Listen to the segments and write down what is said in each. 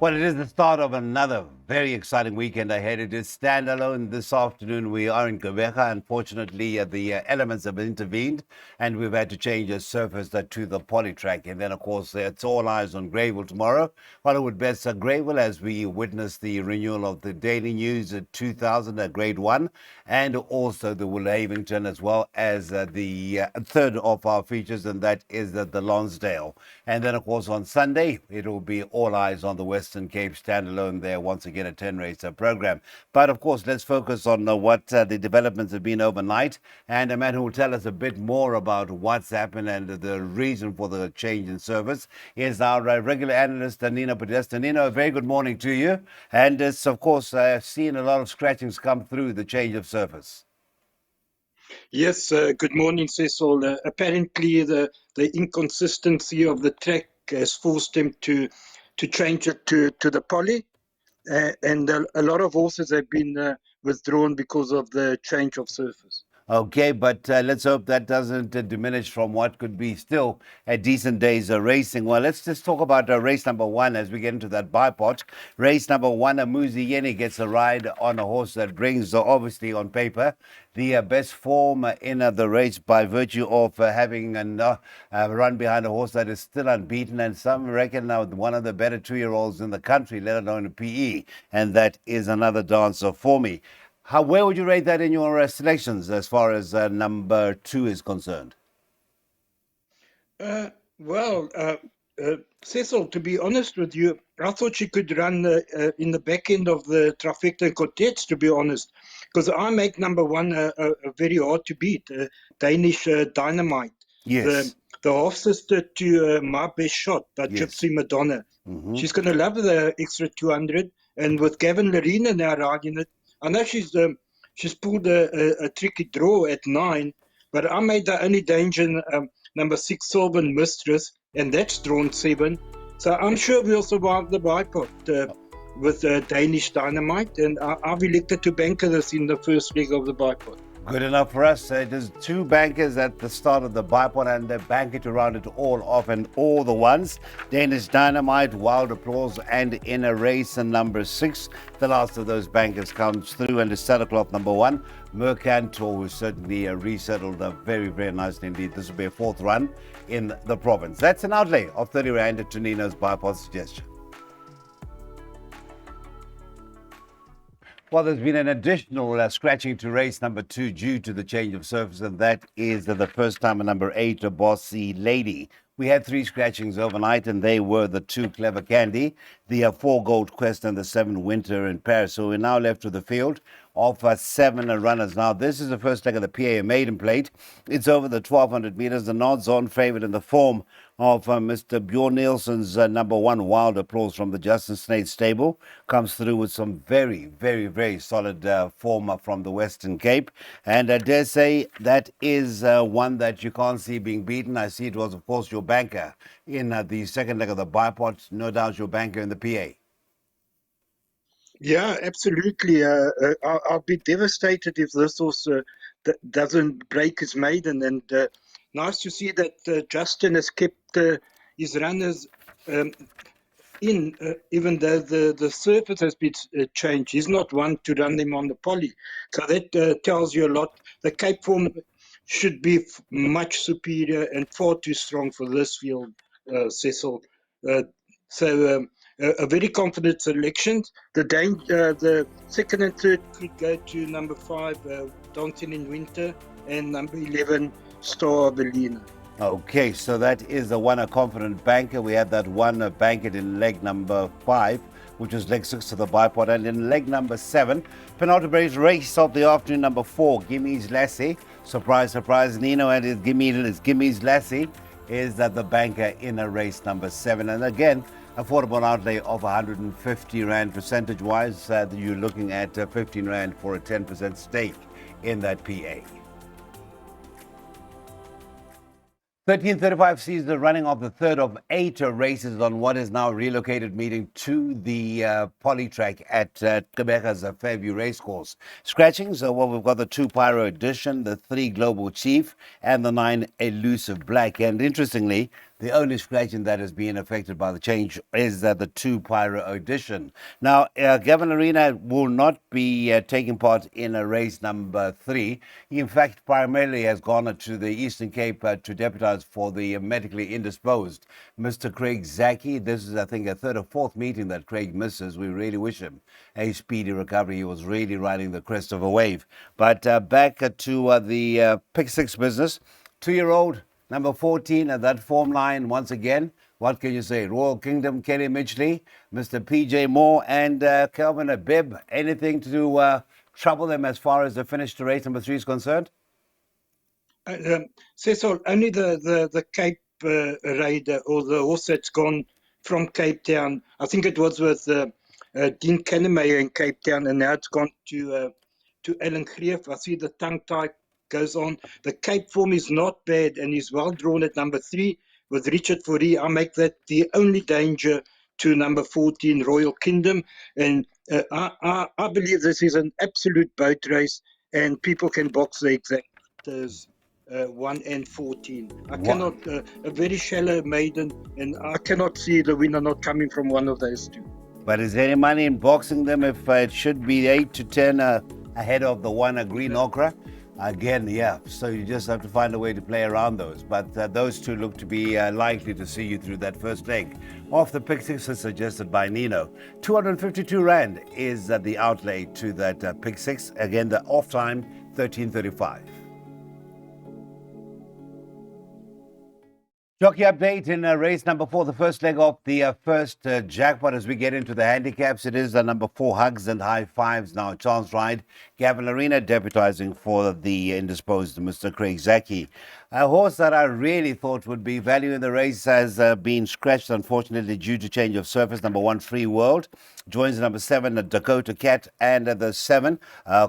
Well, it is the start of another very exciting weekend ahead. It is standalone this afternoon. We are in Gqeberha. Unfortunately, the elements have intervened and we've had to change the surface to the polytrack. And then, of course, it's all eyes on Greyville tomorrow. Hollywood bets Greyville as we witness the renewal of the Daily News at 2000 at Grade 1 and also the Woolhavington as well as the third of our features, and that is the Lonsdale. And then, of course, on Sunday, it will be all eyes on the Western Cape standalone there, once again a 10-race program. But, of course, let's focus on what the developments have been overnight. And a man who will tell us a bit more about what's happened and the reason for the change in service is our regular analyst, Nino Podesta. Nino, a very good morning to you. And it's, of course, seen a lot of scratchings come through the change of surface. Yes, good morning, Cecil. Apparently, the inconsistency of the track has forced them to change it to the poly, and a lot of horses have been withdrawn because of the change of surface. Okay, but let's hope that doesn't diminish from what could be still a decent day's racing. Well, let's just talk about race number one as we get into that bipot. Race number one, Muzi Yeni gets a ride on a horse that brings, obviously on paper, the best form in the race by virtue of having a run behind a horse that is still unbeaten, and some reckon now one of the better 2-year-olds in the country, let alone a PE, and that is Another Dancer for me. Where would you rate that in your selections as far as number 2 is concerned? Well, Cecil, to be honest with you, I thought she could run in the back end of the Trifecta and Quartets, to be honest, because I make number one very hard to beat, Danish Dynamite. Yes. The half sister to My Best Shot by Yes. Gypsy Madonna. Mm-hmm. She's going to love the extra 200, and with Gavin Larina now riding it, I know she's pulled a tricky draw at 9, but I made the only danger number 6, Sylvan Mistress, and that's drawn 7. So I'm sure we'll survive the bipod with Danish Dynamite, and I've elected to banker this in the first leg of the bipod. Good enough for us. There's 2 bankers at the start of the bipod, and they bank it to round it all off, and all the ones. Danish Dynamite, Wild Applause, and In a Race, and number 6. The last of those bankers comes through, and it's Santa Claus number 1. Mercantor, who certainly resettled very, very nicely indeed. This will be a 4th run in the province. That's an outlay of 30 Rand to Nino's bipod suggestion. Well, there's been an additional scratching to race number 2 due to the change of surface, and that is the first time number 8, Bossy Lady. We had 3 scratchings overnight, and they were the 2 Clever Candy, the 4 Gold Quest, and the 7 Winter in Paris. So we're now left with the field of 7 runners. Now, this is the first leg of the PA Maiden Plate. It's over the 1,200 meters. The odds-on favorite in the form of Mr. Bjorn Nielsen's number 1, Wild Applause from the Justin Snade stable, comes through with some very, very, very solid form from the Western Cape. And I dare say that is one that you can't see being beaten. I see it was, of course, your banker in the second leg of the bipod. No doubt your banker in the PA. Yeah, absolutely. I'll be devastated if this also doesn't break his maiden. And nice to see that Justin has kept his runners in, even though the surface has been changed. He's not one to run them on the poly. So that tells you a lot. The Cape form should be much superior and far too strong for this field, Cecil. So a very confident selection. The second and third could go to number 5, Dancing in Winter, and number 11, Star of Elena. Okay, so that is the one, a confident banker. We had that one banked in leg number 5, which was leg 6 of the bipod. And in leg number 7, penultimate race of the afternoon, number 4, Gimmy's Lassie. Surprise, surprise, Nino, and his Gimmy's Lassie is that the banker in a race number 7. And again, affordable outlay of 150 Rand percentage-wise. You're looking at 15 Rand for a 10% stake in that PA. 1335 sees the running of the third of 8 races on what is now relocated meeting to the polytrack at Gqeberha's Fairview Racecourse. Scratchings, well, we've got the 2 Pyro Edition, the 3 Global Chief, and the 9 Elusive Black. And interestingly, The only scratching that has been affected by the change is the 2 Pyro Edition. Now, Gavin Arena will not be taking part in race number 3. He, in fact, primarily has gone to the Eastern Cape to deputize for the medically indisposed Mr. Craig Zaki. This is, I think, a third or fourth meeting that Craig misses. We really wish him a speedy recovery. He was really riding the crest of a wave. But back to the Pick 6 business. 2-year-old number 14 at that form line once again. What can you say? Royal Kingdom, Kelly Mitchley, Mr. PJ Moore, and Kelvin Abib. Anything to trouble them as far as the finish to race number 3 is concerned? Cecil, only the Cape Raider, or the horse that's gone from Cape Town. I think it was with Dean Kennemeyer in Cape Town, and now it's gone to Alan Greef. I see the tongue tie goes on. The Cape form is not bad, and he's well drawn at number 3 with Richard Fourie. I make that the only danger to number 14, Royal Kingdom. And I believe this is an absolute boat race, and people can box the exactas 1 and 14. I cannot, a very shallow maiden, and I cannot see the winner not coming from one of those two. But is there any money in boxing them if it should be 8 to 10 ahead of the one Green Okra? Again, yeah, so you just have to find a way to play around those. But those two look to be likely to see you through that first leg. Off the Pick 6 as suggested by Nino. 252 Rand is the outlay to that Pick 6. Again, the off time, 13:35. Jockey update in race number 4, the first leg of the first jackpot as we get into the handicaps. It is number 4, Hugs and High Fives. Now, chance ride. Gavin Arena deputizing for the indisposed Mr. Craig Zaki. A horse that I really thought would be value in the race has been scratched, unfortunately, due to change of surface. Number 1, Free World. Joins number 7, Dakota Cat. And the 7,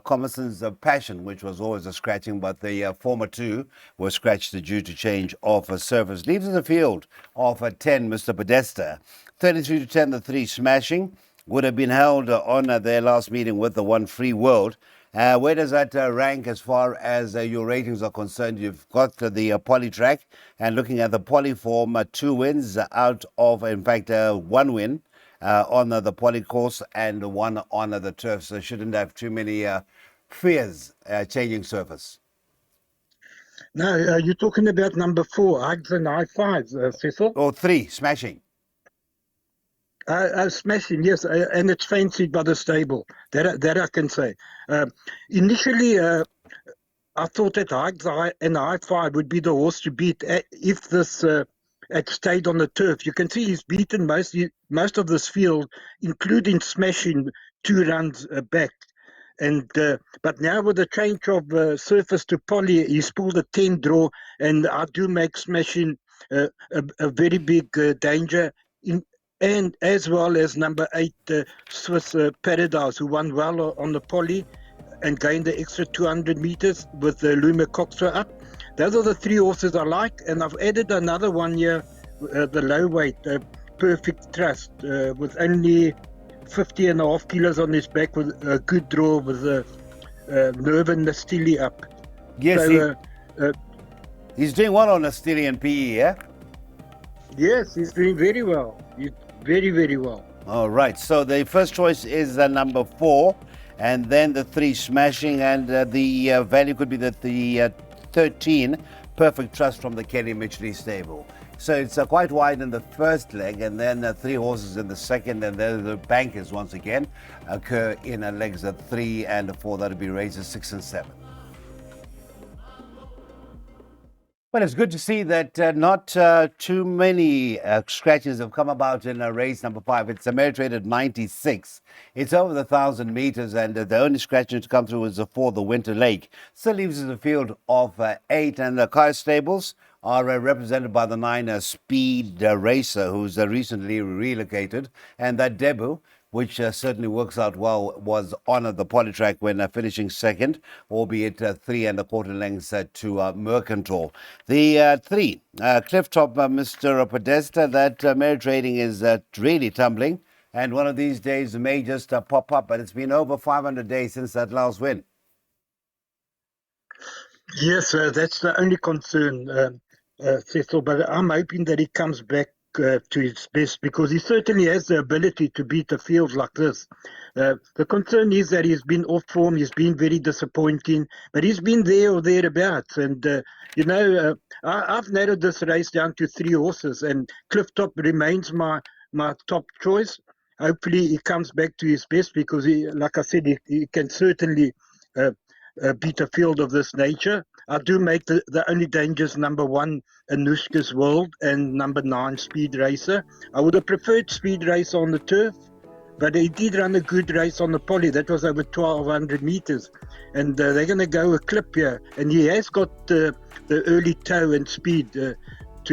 Commerson's Passion, which was always a scratching, but the former 2 were scratched due to change of surface. Leaves in the field of 10, Mr. Podesta. 33 to 10, the 3, Smashing. Would have been held on their last meeting with the 1, Free World. Where does that rank as far as your ratings are concerned? You've got the poly track, and looking at the poly form, 2 wins out of, in fact, 1 win on the poly course and 1 on the turf. So shouldn't have too many fears changing surface. No, you're talking about number 4, Hugs and High Fives, Cecil? Or 3, Smashing. Smashing, yes, and it's fancied by the stable. That I can say. Initially, I thought that Hugs and High Five would be the horse to beat if this had stayed on the turf. You can see he's beaten most of this field, including Smashing 2 runs back. And but now with the change of surface to poly, he's pulled a 10 draw, and I do make Smashing a very big danger. And as well as number 8, Swiss Paradise, who won well on the poly and gained the extra 200 meters with Luma Coxer up. Those are the 3 horses I like, and I've added another one here, the low weight, Perfect Trust, with only 50.5 kilos on his back, with a good draw with Nervin Nastili up. Yes, so, he's doing well on Nastili and PE, yeah? Yes, he's doing very well. Very, very well. All right. So the first choice is number 4, and then the 3, Smashing, and the value could be the 13, Perfect Trust from the Kelly Mitchley stable. So it's quite wide in the first leg, and then 3 horses in the second, and then the bankers once again occur in legs 3 and 4. That'll be races 6 and 7. Well, it's good to see that not too many scratches have come about in race number 5. It's a merit rated 96. It's over the 1,000 meters, and the only scratching to come through is for the Winter Lake. Still leaves us a field of 8, and the Kaya stables are represented by the 9 Speed Racer, who's recently relocated, and that debut, which certainly works out well, was on the poly track when finishing second, albeit 3 1/4 lengths to Mercantile. The 3, Clifftop, Mr. Podesta, that merit rating is really tumbling, and one of these days may just pop up, but it's been over 500 days since that last win. Yes, that's the only concern. Cecil, but I'm hoping that he comes back to his best because he certainly has the ability to beat a field like this. The concern is that he's been off form, he's been very disappointing, but he's been there or thereabouts. And, I've narrowed this race down to 3 horses, and Clifftop remains my top choice. Hopefully, he comes back to his best because, like I said, he can certainly uh, beat a field of this nature. I do make the only dangers number 1, Anushka's World, and number 9, Speed Racer. I would have preferred Speed Racer on the turf, but he did run a good race on the poly. That was over 1,200 meters. And they're going to go a clip here. And he has got the early toe and speed to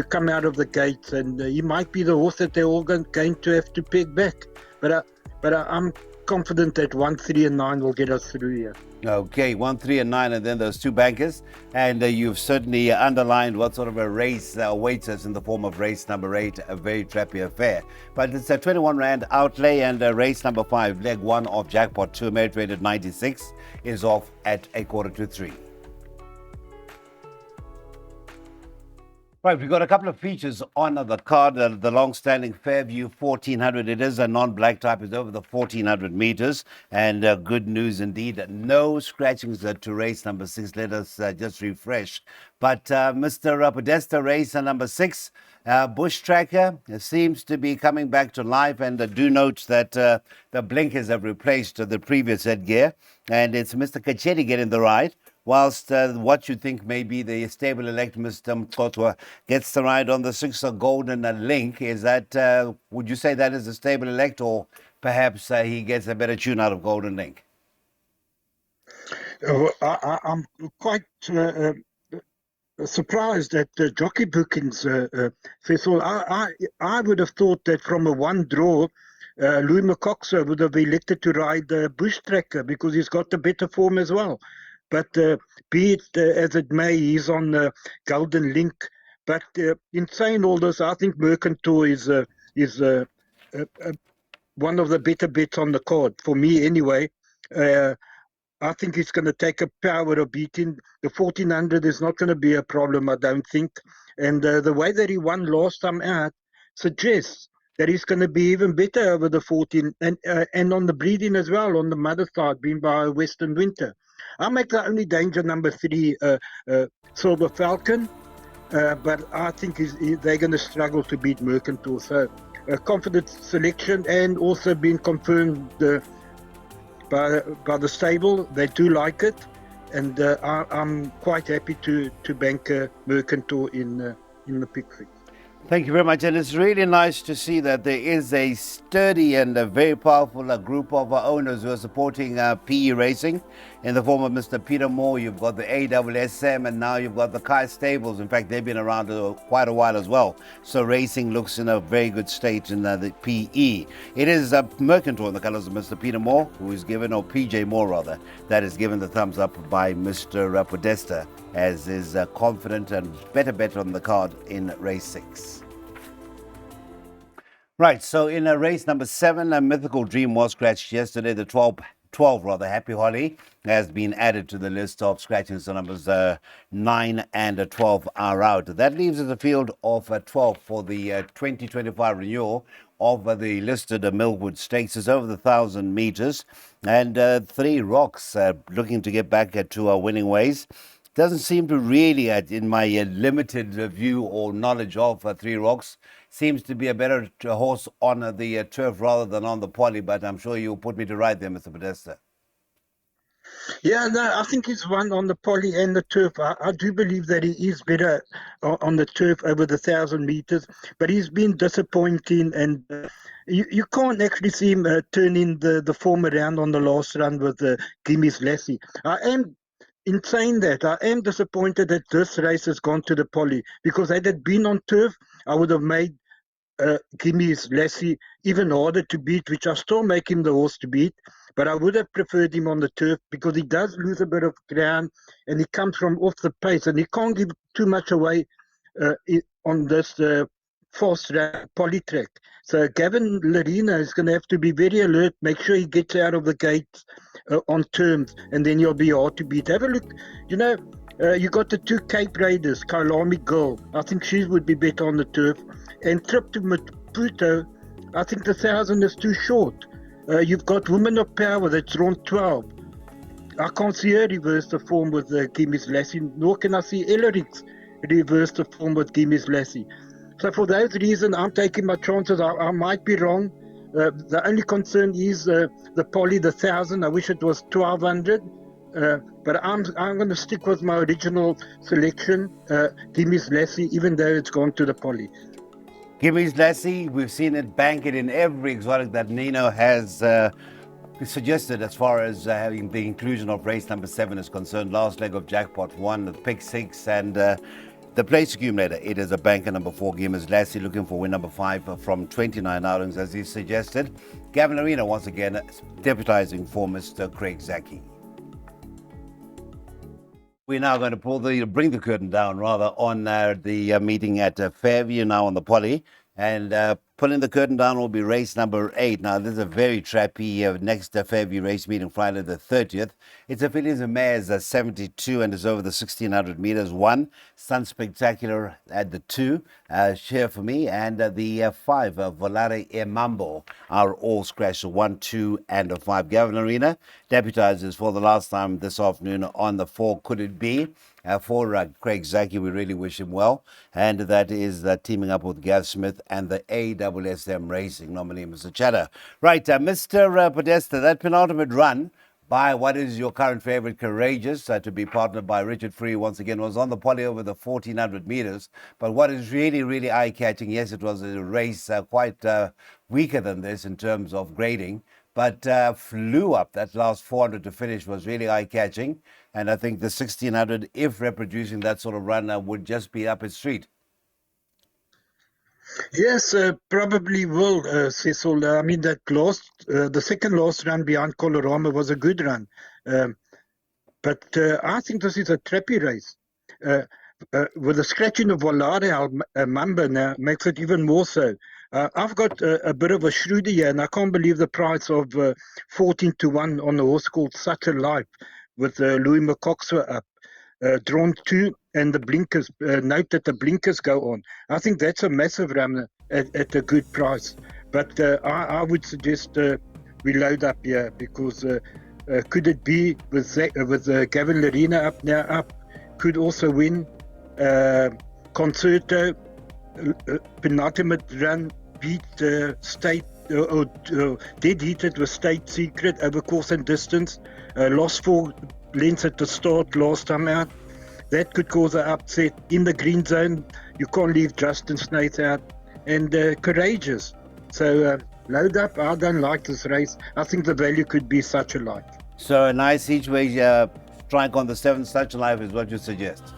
come out of the gates. And he might be the horse that they're all going to have to peg back. I'm confident that 1, 3, and 9 will get us through here. Okay, 1, 3, and 9, and then those 2 bankers. And you've certainly underlined what sort of a race awaits us in the form of race number 8, a very trappy affair. But it's a 21 Rand outlay, and race number 5, leg 1 of Jackpot 2, merit rated 96, is off at 2:45. Right, we've got a couple of features on the card. The long-standing Fairview 1400. It is a non-black type. It's over the 1400 meters. And good news indeed. No scratchings to race number 6. Let us just refresh. But Mr. Podesta, race number 6, Bush Tracker seems to be coming back to life. And do note that the blinkers have replaced the previous headgear. And it's Mr. Kachetti getting the ride. Whilst what you think may be the stable elect, Mr. Mkotwa, gets the ride on the 6 Golden Link. Is that, would you say that is a stable elect, or perhaps he gets a better tune out of Golden Link? I'm quite surprised at the jockey bookings, Cecil. I would have thought that from a 1 draw, Louis Macoxa would have elected to ride the Bush Tracker because he's got the better form as well. But be it as it may, he's on the Golden Link. But in saying all this, I think Mercantor is one of the better bets on the card, for me anyway. I think he's going to take a power of beating. The 1400 is not going to be a problem, I don't think. And the way that he won last time out suggests that he's going to be even better over the 14 and on the breeding as well, on the mother side, being by Western Winter. I make the only danger number 3, Silver Falcon, but I think they're going to struggle to beat Mercantor. So a confident selection, and also being confirmed by the stable. They do like it, and I'm quite happy to bank Mercantor in the pick six. Thank you very much. And it's really nice to see that there is a sturdy and a very powerful group of owners who are supporting PE racing in the form of Mr. Peter Moore. You've got the AWSM, and now you've got the Kai Stables. In fact, they've been around quite a while as well. So racing looks in a very good state in the PE. It is Mercantor in the colours of Mr. Peter Moore, who is given, or PJ Moore rather, that is given the thumbs up by Mr. Podesta, as is confident and better bet on the card in race 6. Right, so in race number 7, a Mythical Dream was scratched yesterday. The 12 Happy Holly has been added to the list of scratchings. So numbers 9 and 12 are out. That leaves us a field of 12 for the 2025 renewal of the listed Millwood Stakes. Is over the 1,000 meters, and 3 Rocks looking to get back to winning ways. Doesn't seem to really, in my limited view or knowledge of 3 Rocks, seems to be a better horse on the turf rather than on the poly, but I'm sure you'll put me to right there, Mr. Podesta. Yeah, no, I think he's won on the poly and the turf. I do believe that he is better on the turf over the 1,000 meters, but he's been disappointing, and you can't actually see him turning the form around on the last run with Gimmy's Lassie. In saying that, I am disappointed that this race has gone to the poly, because had it been on turf, I would have made Gimmy's Lassie even harder to beat, which I still make him the horse to beat. But I would have preferred him on the turf, because he does lose a bit of ground and he comes from off the pace, and he can't give too much away on this fast poly track. So Gavin Larina is going to have to be very alert, make sure he gets out of the gates on terms, and then he'll be hard to beat. Have a look, You got the two Cape Raiders, Kailami Girl. I think she would be better on the turf. And Trip to Maputo, I think the 1,000 is too short. You've got Women of Power that's drawn 12. I can't see her reverse the form with Gimmy's Lassie, nor can I see Ellerix reverse the form with Gimmy's Lassie. So for those reasons, I'm taking my chances. I might be wrong. The only concern is the Polly, the 1,000. I wish it was 1,200. But I'm going to stick with my original selection, Gimmy's Lassie, even though it's gone to the Polly. Gimmy's Lassie, we've seen it bank it in every exotic that Nino has suggested as far as having the inclusion of race number 7 is concerned. Last leg of Jackpot 1, the pick 6, and the place accumulator. It is a banker number 4, Gimmy's Lassie, looking for win number 5 from 29 outings, as he suggested. Gavin Arena once again deputizing for Mr. Craig Zaki. We're now going to bring the curtain down rather on the meeting at Fairview now on the Polly, and pulling the curtain down will be race number 8. Now this is a very trappy next Fairview race meeting Friday the 30th. It's a Fillies and Mares 72 and is over the 1,600 meters. 1 Sun Spectacular at the 2 share for me, and the 5 Volare e Mambo are all scratched. 1, 2 and a 5. Gavin Arena deputizes for the last time this afternoon on the 4. Could it be? For Craig Zaki, we really wish him well. And that is teaming up with Gav Smith and the AWSM Racing, nominee Mr. Chatter. Right, Mr. Podesta, that penultimate run by what is your current favorite, Courageous, to be partnered by Richard Free once again, was on the Polly over the 1,400 meters. But what is really, really eye-catching, yes, it was a race quite weaker than this in terms of grading, but flew up. That last 400 to finish was really eye-catching. And I think the 1,600, if reproducing that sort of run, would just be up its street. Yes, probably will, Cecil. I mean, that the second last run behind Colorama was a good run. But I think this is a trappy race. With the scratching of Volare Mamba now makes it even more so. I've got a bit of a shrewder here, and I can't believe the price of 14 to 1 on a horse called Such a Life with Louis McCoxwell up. Drawn 2 and the blinkers, note that the blinkers go on. I think that's a massive run at a good price. But I would suggest we load up here, because could it be with Gavin Lerena up, could also win. Concerto, penultimate run, beat State, or dead heated with State Secret over course and distance. Lost 4 lengths at the start last time out. That could cause an upset in the green zone. You can't leave Justin Snaith out. And Courageous. So load up. I don't like this race. I think the value could be Such a Life. So a nice each way strike on the 7th Such a Life is what you suggest.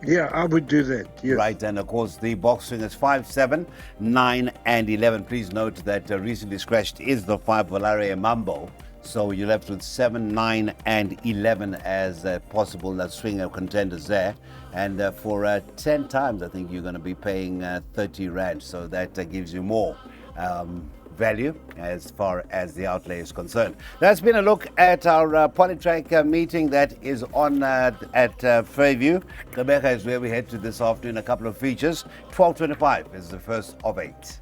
Yeah, I would do that. Yes. Right, and of course the box swing is 5, 7, 9 and 11. Please note that recently scratched is the 5 Volare Mambo. So you're left with 7, 9 and 11 as possible swing of contenders there. And for 10 times, I think you're going to be paying 30 Rand. So that gives you more value as far as the outlay is concerned. That's been a look at our Polytrack meeting that is on at Fairview. Gqeberha is where we head to this afternoon. A couple of features. 12:25 is the first of 8.